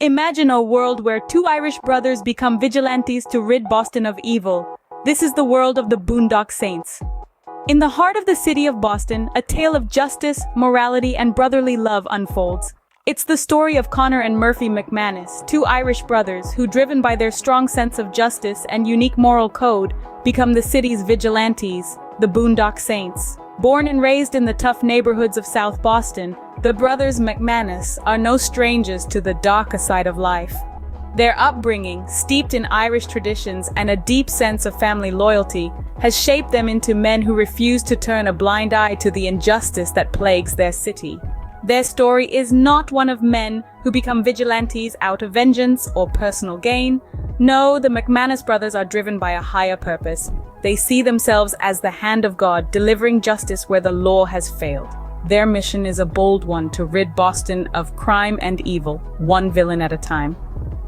Imagine a world where two Irish brothers become vigilantes to rid Boston of evil. This is the world of the Boondock Saints. In the heart of the city of Boston, a tale of justice, morality, and brotherly love unfolds. It's the story of Connor and Murphy McManus, two Irish brothers who, driven by their strong sense of justice and unique moral code, become the city's vigilantes, the Boondock Saints. Born and raised in the tough neighborhoods of South Boston, the Brothers McManus are no strangers to the darker side of life. Their upbringing, steeped in Irish traditions and a deep sense of family loyalty, has shaped them into men who refuse to turn a blind eye to the injustice that plagues their city. Their story is not one of men who become vigilantes out of vengeance or personal gain. No, the McManus brothers are driven by a higher purpose. They see themselves as the hand of God, delivering justice where the law has failed. Their mission is a bold one: to rid Boston of crime and evil, one villain at a time.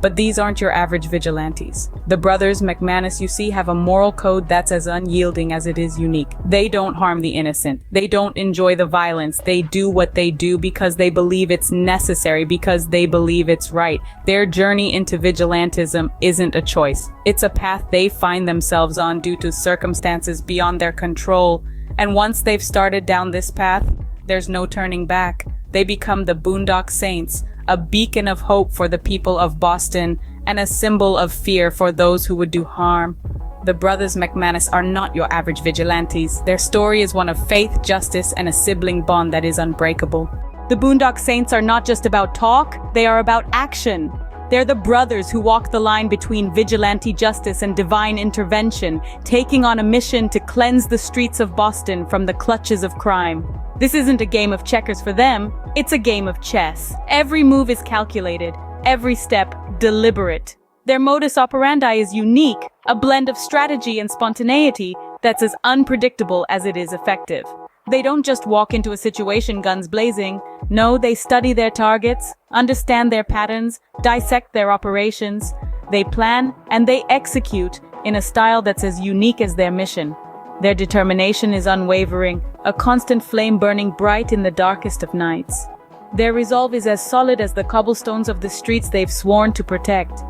But these aren't your average vigilantes. The brothers McManus you see have a moral code that's as unyielding as it is unique. They don't harm the innocent. They don't enjoy the violence. They do what they do because they believe it's necessary, because they believe it's right. Their journey into vigilantism isn't a choice. It's a path they find themselves on due to circumstances beyond their control. And once they've started down this path, there's no turning back. They become the Boondock Saints, a beacon of hope for the people of Boston and a symbol of fear for those who would do harm. The Brothers McManus are not your average vigilantes. Their story is one of faith, justice, and a sibling bond that is unbreakable. The Boondock Saints are not just about talk, they are about action. They're the brothers who walk the line between vigilante justice and divine intervention, taking on a mission to cleanse the streets of Boston from the clutches of crime. This isn't a game of checkers for them, it's a game of chess. Every move is calculated, every step deliberate. Their modus operandi is unique, a blend of strategy and spontaneity that's as unpredictable as it is effective. They don't just walk into a situation guns blazing. No, they study their targets, understand their patterns, dissect their operations. They plan and they execute in a style that's as unique as their mission. Their determination is unwavering, a constant flame burning bright in the darkest of nights. Their resolve is as solid as the cobblestones of the streets they've sworn to protect.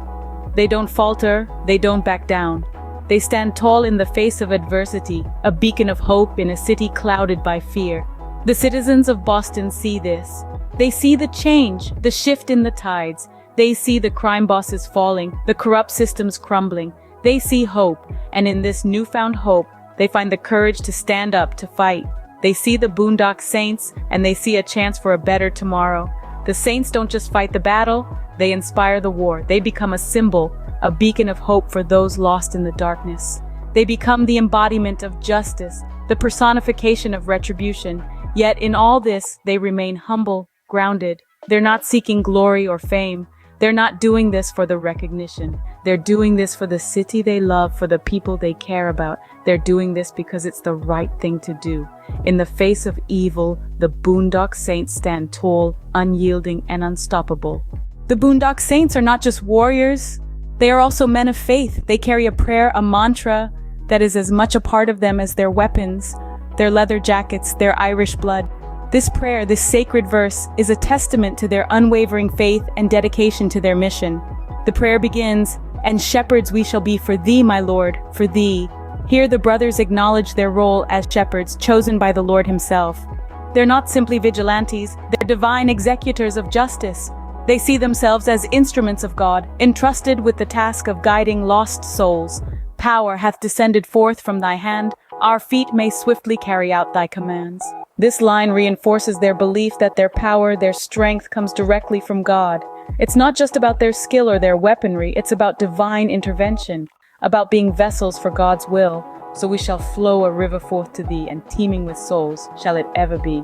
They don't falter, they don't back down. They stand tall in the face of adversity, a beacon of hope in a city clouded by fear. The citizens of Boston see this. They see the change, the shift in the tides. They see the crime bosses falling, the corrupt systems crumbling. They see hope, and in this newfound hope, they find the courage to stand up, to fight. They see the Boondock Saints, and they see a chance for a better tomorrow. The Saints don't just fight the battle, they inspire the war. They become a symbol, a beacon of hope for those lost in the darkness. They become the embodiment of justice, the personification of retribution. Yet in all this, they remain humble, grounded. They're not seeking glory or fame. They're not doing this for the recognition. They're doing this for the city they love, for the people they care about. They're doing this because it's the right thing to do. In the face of evil, the Boondock Saints stand tall, unyielding, and unstoppable. The Boondock Saints are not just warriors. They are also men of faith. They carry a prayer, a mantra that is as much a part of them as their weapons, their leather jackets, their Irish blood. This prayer, this sacred verse, is a testament to their unwavering faith and dedication to their mission. The prayer begins, "And shepherds we shall be for thee, my Lord, for thee." Here the brothers acknowledge their role as shepherds, chosen by the Lord himself. They're not simply vigilantes, they're divine executors of justice. They see themselves as instruments of God, entrusted with the task of guiding lost souls. "Power hath descended forth from thy hand, our feet may swiftly carry out thy commands." This line reinforces their belief that their power, their strength comes directly from God. It's not just about their skill or their weaponry, it's about divine intervention, about being vessels for God's will. "So we shall flow a river forth to thee, and teeming with souls shall it ever be."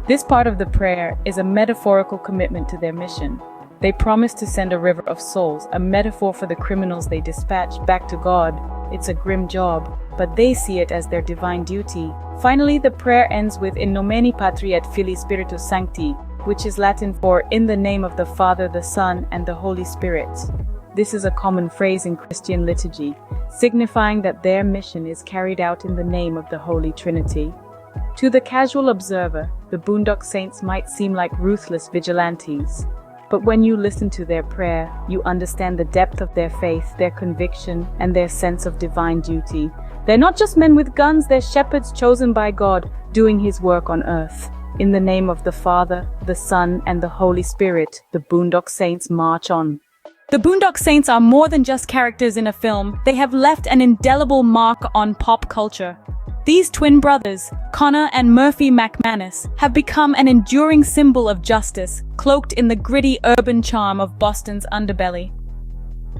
This part of the prayer is a metaphorical commitment to their mission. They promise to send a river of souls, a metaphor for the criminals they dispatch back to God. It's a grim job, but they see it as their divine duty. Finally, the prayer ends with "In nomine Patri et Filii Spiritus Sancti," which is Latin for "in the name of the Father, the Son, and the Holy Spirit." This is a common phrase in Christian liturgy, signifying that their mission is carried out in the name of the Holy Trinity. To the casual observer, the Boondock Saints might seem like ruthless vigilantes, But when you listen to their prayer, you understand the depth of their faith, their conviction, and their sense of divine duty. They're not just men with guns, they're shepherds chosen by God, doing His work on earth. In the name of the Father, the Son, and the Holy Spirit, the Boondock Saints march on. The Boondock Saints are more than just characters in a film. They have left an indelible mark on pop culture. These twin brothers, Connor and Murphy McManus, have become an enduring symbol of justice, cloaked in the gritty urban charm of Boston's underbelly.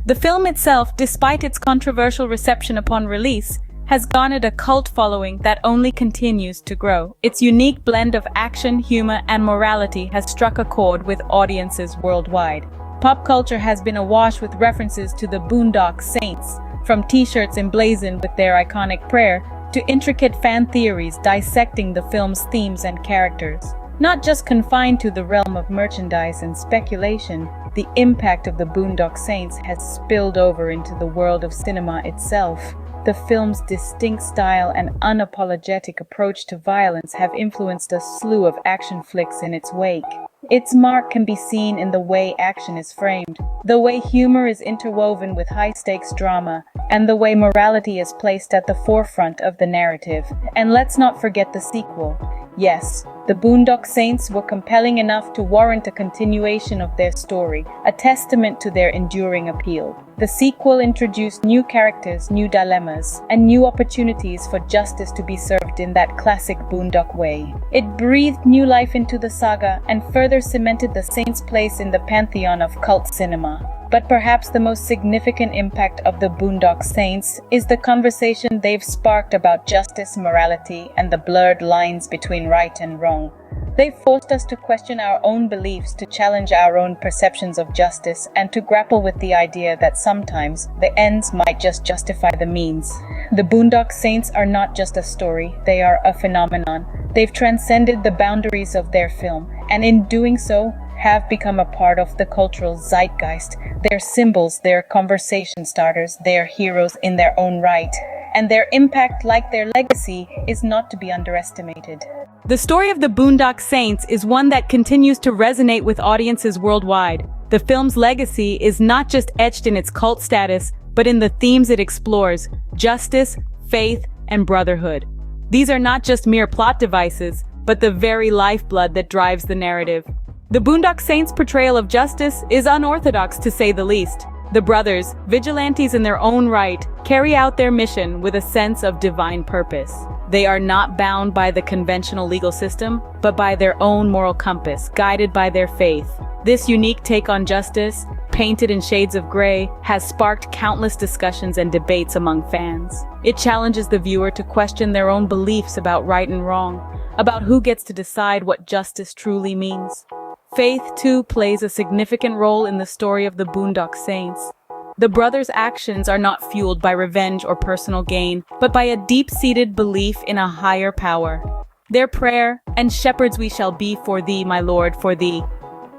The film itself, despite its controversial reception upon release, has garnered a cult following that only continues to grow. Its unique blend of action, humor, and morality has struck a chord with audiences worldwide. Pop culture has been awash with references to the Boondock Saints, from t-shirts emblazoned with their iconic prayer to intricate fan theories dissecting the film's themes and characters. Not just confined to the realm of merchandise and speculation, the impact of the Boondock Saints has spilled over into the world of cinema itself. The film's distinct style and unapologetic approach to violence have influenced a slew of action flicks in its wake. Its mark can be seen in the way action is framed, the way humor is interwoven with high-stakes drama, and the way morality is placed at the forefront of the narrative. And let's not forget the sequel. Yes, the Boondock Saints were compelling enough to warrant a continuation of their story, a testament to their enduring appeal. The sequel introduced new characters, new dilemmas, and new opportunities for justice to be served in that classic Boondock way. It breathed new life into the saga and further cemented the Saints' place in the pantheon of cult cinema. But perhaps the most significant impact of the Boondock Saints is the conversation they've sparked about justice, morality, and the blurred lines between right and wrong. They've forced us to question our own beliefs, to challenge our own perceptions of justice, and to grapple with the idea that sometimes the ends might just justify the means. The Boondock Saints are not just a story, they are a phenomenon. They've transcended the boundaries of their film, and in doing so, have become a part of the cultural zeitgeist. They're symbols, they're conversation starters, they're heroes in their own right. And their impact, like their legacy, is not to be underestimated. The story of the Boondock Saints is one that continues to resonate with audiences worldwide. The film's legacy is not just etched in its cult status, but in the themes it explores: justice, faith, and brotherhood. These are not just mere plot devices, but the very lifeblood that drives the narrative. The Boondock Saints' portrayal of justice is unorthodox, to say the least. The brothers, vigilantes in their own right, carry out their mission with a sense of divine purpose. They are not bound by the conventional legal system, but by their own moral compass, guided by their faith. This unique take on justice, painted in shades of gray, has sparked countless discussions and debates among fans. It challenges the viewer to question their own beliefs about right and wrong, about who gets to decide what justice truly means. Faith, too, plays a significant role in the story of the Boondock Saints. The brothers' actions are not fueled by revenge or personal gain, but by a deep-seated belief in a higher power. Their prayer, "And shepherds we shall be for thee, my Lord, for thee,"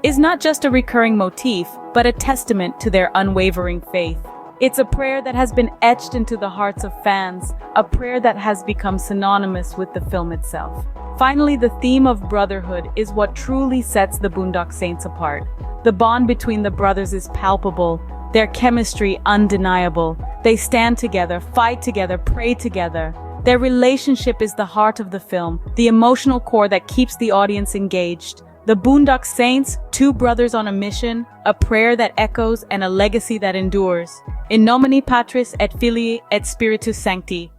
is not just a recurring motif, but a testament to their unwavering faith. It's a prayer that has been etched into the hearts of fans, a prayer that has become synonymous with the film itself. Finally, the theme of brotherhood is what truly sets the Boondock Saints apart. The bond between the brothers is palpable, their chemistry undeniable. They stand together, fight together, pray together. Their relationship is the heart of the film, the emotional core that keeps the audience engaged. The Boondock Saints, two brothers on a mission, a prayer that echoes, and a legacy that endures. In nomine Patris et Filii et Spiritus Sancti.